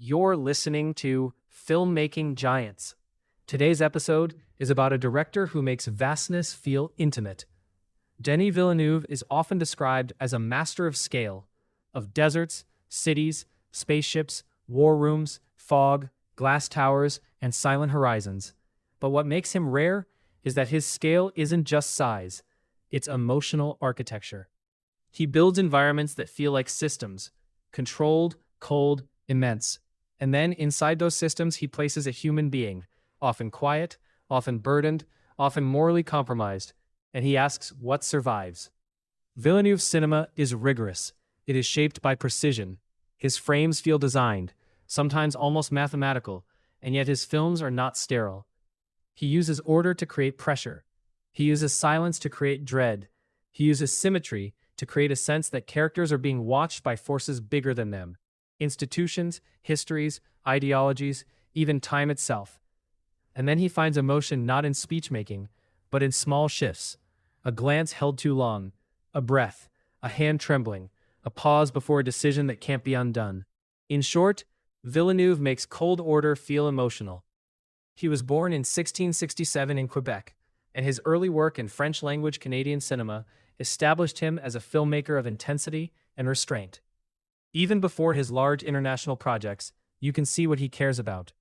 You're listening to Filmmaking Giants. Today's episode is about a director who makes vastness feel intimate. Denis Villeneuve is often described as a master of scale, of deserts, cities, spaceships, war rooms, fog, glass towers, and silent horizons. But what makes him rare is that his scale isn't just size, it's emotional architecture. He builds environments that feel like systems, controlled, cold, immense. And then inside those systems, he places a human being, often quiet, often burdened, often morally compromised, and he asks what survives. Villeneuve's cinema is rigorous. It is shaped by precision. His frames feel designed, sometimes almost mathematical, and yet his films are not sterile. He uses order to create pressure. He uses silence to create dread. He uses symmetry to create a sense that characters are being watched by forces bigger than them. Institutions, histories, ideologies, even time itself. And then he finds emotion not in speech-making, but in small shifts. A glance held too long, a breath, a hand trembling, a pause before a decision that can't be undone. In short, Villeneuve makes cold order feel emotional. He was born in 1667 in Quebec, and his early work in French-language Canadian cinema established him as a filmmaker of intensity and restraint. Even before his large international projects, you can see what he cares about: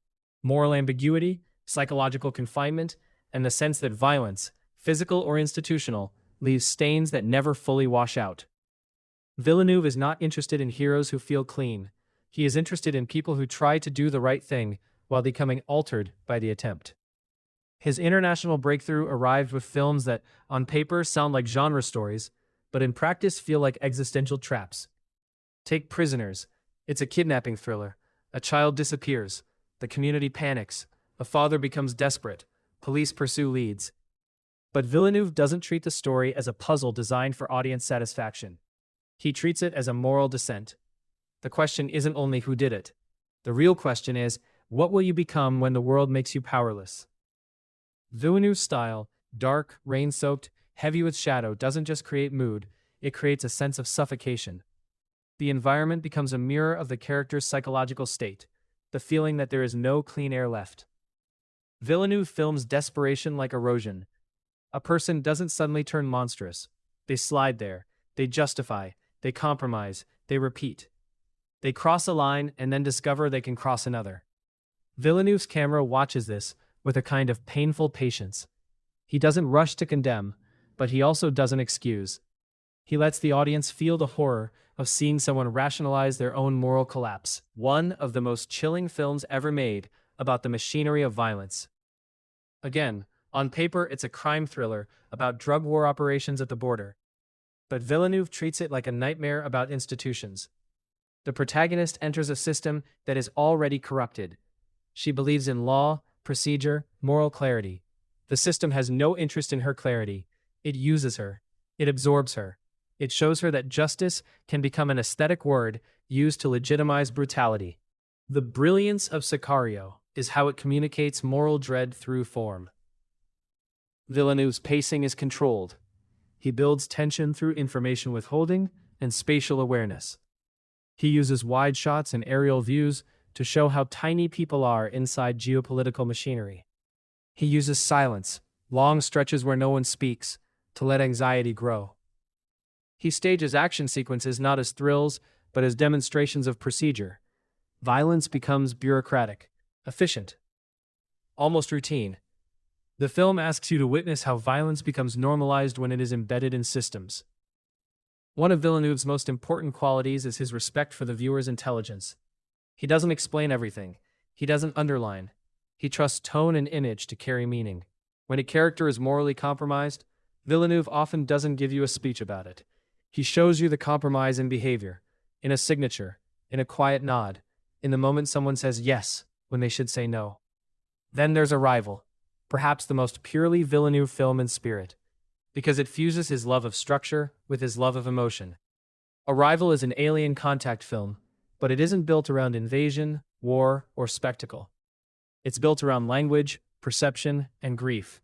moral ambiguity, psychological confinement, and the sense that violence, physical or institutional, leaves stains that never fully wash out. Villeneuve is not interested in heroes who feel clean. He is interested in people who try to do the right thing while becoming altered by the attempt. His international breakthrough arrived with films that, on paper, sound like genre stories, but in practice feel like existential traps. Take Prisoners. It's a kidnapping thriller. A child disappears. The community panics. A father becomes desperate. Police pursue leads. But Villeneuve doesn't treat the story as a puzzle designed for audience satisfaction. He treats it as a moral descent. The question isn't only who did it. The real question is, what will you become when the world makes you powerless? Villeneuve's style, dark, rain-soaked, heavy with shadow, doesn't just create mood, it creates a sense of suffocation. The environment becomes a mirror of the character's psychological state, the feeling that there is no clean air left. Villeneuve films desperation like erosion. A person doesn't suddenly turn monstrous. They slide there, they justify, they compromise, they repeat. They cross a line and then discover they can cross another. Villeneuve's camera watches this with a kind of painful patience. He doesn't rush to condemn, but he also doesn't excuse. He lets the audience feel the horror of seeing someone rationalize their own moral collapse. One of the most chilling films ever made about the machinery of violence. Again, on paper, it's a crime thriller about drug war operations at the border. But Villeneuve treats it like a nightmare about institutions. The protagonist enters a system that is already corrupted. She believes in law, procedure, moral clarity. The system has no interest in her clarity. It uses her. It absorbs her. It shows her that justice can become an aesthetic word used to legitimize brutality. The brilliance of Sicario is how it communicates moral dread through form. Villeneuve's pacing is controlled. He builds tension through information withholding and spatial awareness. He uses wide shots and aerial views to show how tiny people are inside geopolitical machinery. He uses silence, long stretches where no one speaks, to let anxiety grow. He stages action sequences not as thrills, but as demonstrations of procedure. Violence becomes bureaucratic, efficient, almost routine. The film asks you to witness how violence becomes normalized when it is embedded in systems. One of Villeneuve's most important qualities is his respect for the viewer's intelligence. He doesn't explain everything. He doesn't underline. He trusts tone and image to carry meaning. When a character is morally compromised, Villeneuve often doesn't give you a speech about it. He shows you the compromise in behavior, in a signature, in a quiet nod, in the moment someone says yes when they should say no. Then there's Arrival, perhaps the most purely Villeneuve film in spirit, because it fuses his love of structure with his love of emotion. Arrival is an alien contact film, but it isn't built around invasion, war, or spectacle. It's built around language, perception, and grief.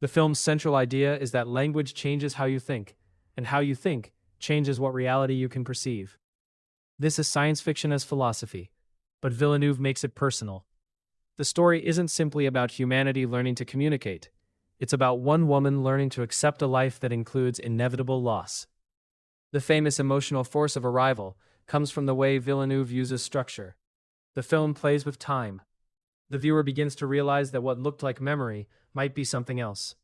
The film's central idea is that language changes how you think, and how you think changes what reality you can perceive. This is science fiction as philosophy. but Villeneuve makes it personal. The story isn't simply about humanity learning to communicate. It's about one woman learning to accept a life that includes inevitable loss. The famous emotional force of Arrival comes from the way Villeneuve uses structure. The film plays with time. The viewer begins to realize that what looked like memory might be something else.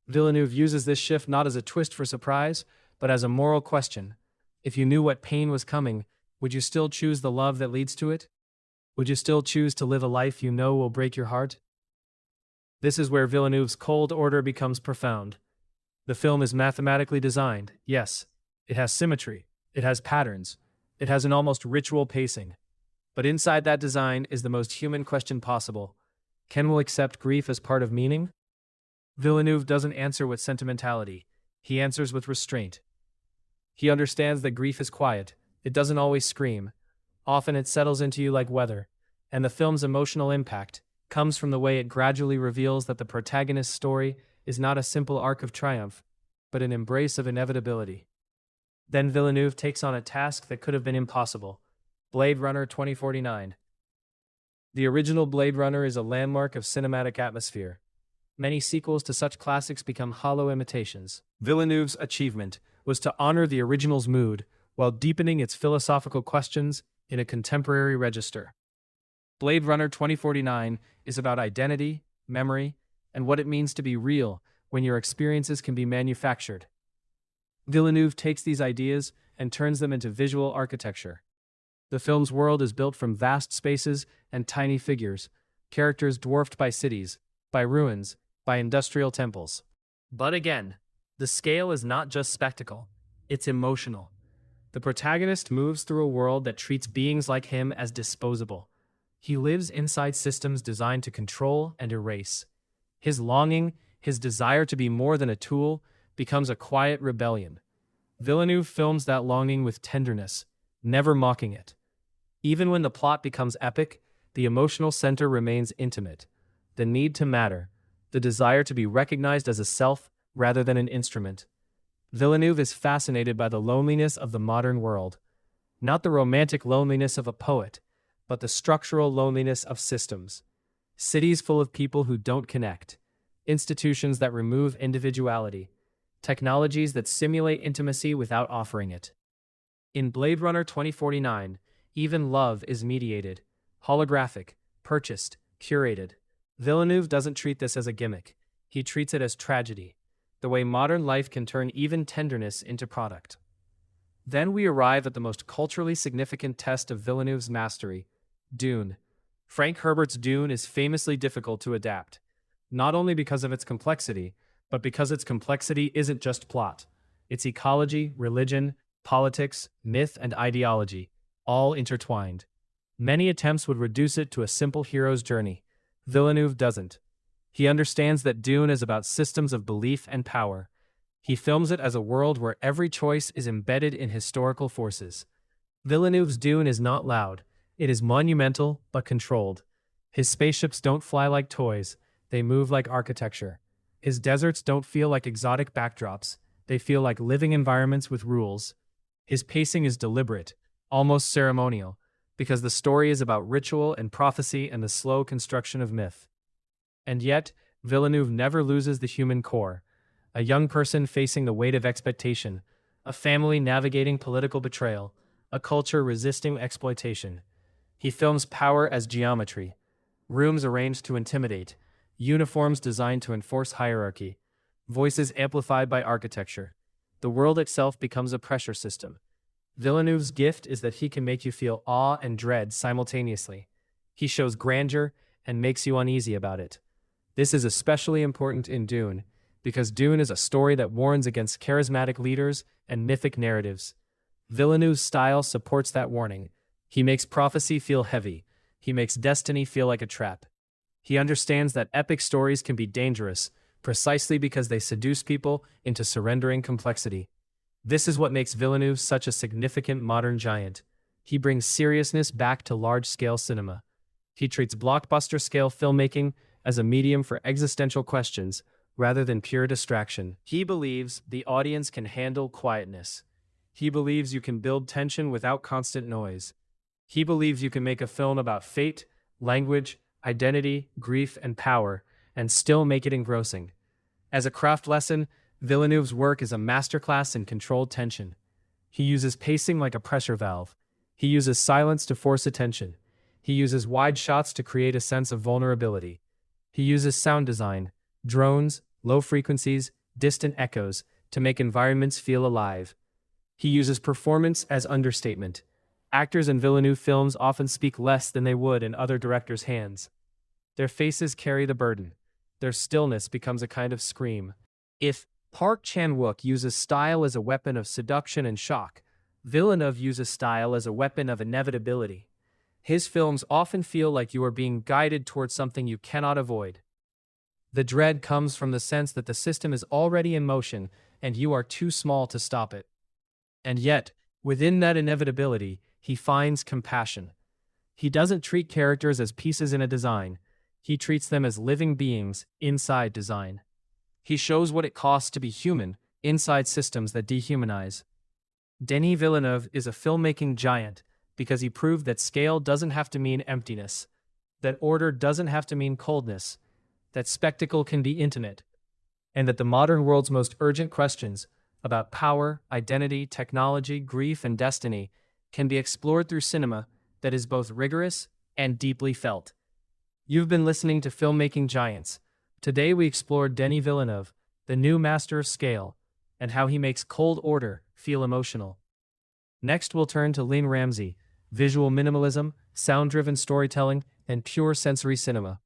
Villeneuve uses this shift not as a twist for surprise, but as a moral question. If you knew what pain was coming, would you still choose the love that leads to it? Would you still choose to live a life you know will break your heart? This is where Villeneuve's cold order becomes profound. The film is mathematically designed, yes. It has symmetry. It has patterns. It has an almost ritual pacing. But inside that design is the most human question possible. Can we accept grief as part of meaning? Villeneuve doesn't answer with sentimentality. He answers with restraint. He understands that grief is quiet. It doesn't always scream. Often it settles into you like weather. And the film's emotional impact comes from the way it gradually reveals that the protagonist's story is not a simple arc of triumph, but an embrace of inevitability. Then Villeneuve takes on a task that could have been impossible. Blade Runner 2049. The original Blade Runner is a landmark of cinematic atmosphere. Many sequels to such classics become hollow imitations. Villeneuve's achievement was to honor the original's mood while deepening its philosophical questions in a contemporary register. Blade Runner 2049 is about identity, memory, and what it means to be real when your experiences can be manufactured. Villeneuve takes these ideas and turns them into visual architecture. The film's world is built from vast spaces and tiny figures, characters dwarfed by cities, by ruins, by industrial temples. But again, the scale is not just spectacle, it's emotional. The protagonist moves through a world that treats beings like him as disposable. He lives inside systems designed to control and erase. His longing, his desire to be more than a tool, becomes a quiet rebellion. Villeneuve films that longing with tenderness, never mocking it. Even when the plot becomes epic, the emotional center remains intimate. The need to matter, the desire to be recognized as a self rather than an instrument. Villeneuve is fascinated by the loneliness of the modern world. Not the romantic loneliness of a poet, but the structural loneliness of systems. Cities full of people who don't connect. Institutions that remove individuality. Technologies that simulate intimacy without offering it. In Blade Runner 2049, even love is mediated, holographic, purchased, curated. Villeneuve doesn't treat this as a gimmick. He treats it as tragedy, the way modern life can turn even tenderness into product. Then we arrive at the most culturally significant test of Villeneuve's mastery, Dune. Frank Herbert's Dune is famously difficult to adapt, not only because of its complexity, but because its complexity isn't just plot. It's ecology, religion, politics, myth, and ideology, all intertwined. Many attempts would reduce it to a simple hero's journey. Villeneuve doesn't. He understands that Dune is about systems of belief and power. He films it as a world where every choice is embedded in historical forces. Villeneuve's Dune is not loud. It is monumental, but controlled. His spaceships don't fly like toys. They move like architecture. His deserts don't feel like exotic backdrops. They feel like living environments with rules. His pacing is deliberate, almost ceremonial, because the story is about ritual and prophecy and the slow construction of myth. And yet, Villeneuve never loses the human core. A young person facing the weight of expectation, a family navigating political betrayal, a culture resisting exploitation. He films power as geometry, rooms arranged to intimidate, uniforms designed to enforce hierarchy, voices amplified by architecture. The world itself becomes a pressure system. Villeneuve's gift is that he can make you feel awe and dread simultaneously. He shows grandeur and makes you uneasy about it. This is especially important in Dune, because Dune is a story that warns against charismatic leaders and mythic narratives. Villeneuve's style supports that warning. He makes prophecy feel heavy. He makes destiny feel like a trap. He understands that epic stories can be dangerous, precisely because they seduce people into surrendering complexity. This is what makes Villeneuve such a significant modern giant. He brings seriousness back to large-scale cinema. He treats blockbuster-scale filmmaking as a medium for existential questions rather than pure distraction. He believes the audience can handle quietness. He believes you can build tension without constant noise. He believes you can make a film about fate, language, identity, grief, and power, and still make it engrossing. As a craft lesson, Villeneuve's work is a masterclass in controlled tension. He uses pacing like a pressure valve. He uses silence to force attention. He uses wide shots to create a sense of vulnerability. He uses sound design, drones, low frequencies, distant echoes, to make environments feel alive. He uses performance as understatement. Actors in Villeneuve films often speak less than they would in other directors' hands. Their faces carry the burden. Their stillness becomes a kind of scream. If Park Chan-wook uses style as a weapon of seduction and shock, Villeneuve uses style as a weapon of inevitability. His films often feel like you are being guided towards something you cannot avoid. The dread comes from the sense that the system is already in motion and you are too small to stop it. And yet, within that inevitability, he finds compassion. He doesn't treat characters as pieces in a design. He treats them as living beings inside design. He shows what it costs to be human inside systems that dehumanize. Denis Villeneuve is a filmmaking giant because he proved that scale doesn't have to mean emptiness, that order doesn't have to mean coldness, that spectacle can be intimate, and that the modern world's most urgent questions about power, identity, technology, grief, and destiny can be explored through cinema that is both rigorous and deeply felt. You've been listening to Filmmaking Giants. Today we explored Denis Villeneuve, the new master of scale, and how he makes cold order feel emotional. Next we'll turn to Lynn Ramsey, visual minimalism, sound-driven storytelling, and pure sensory cinema.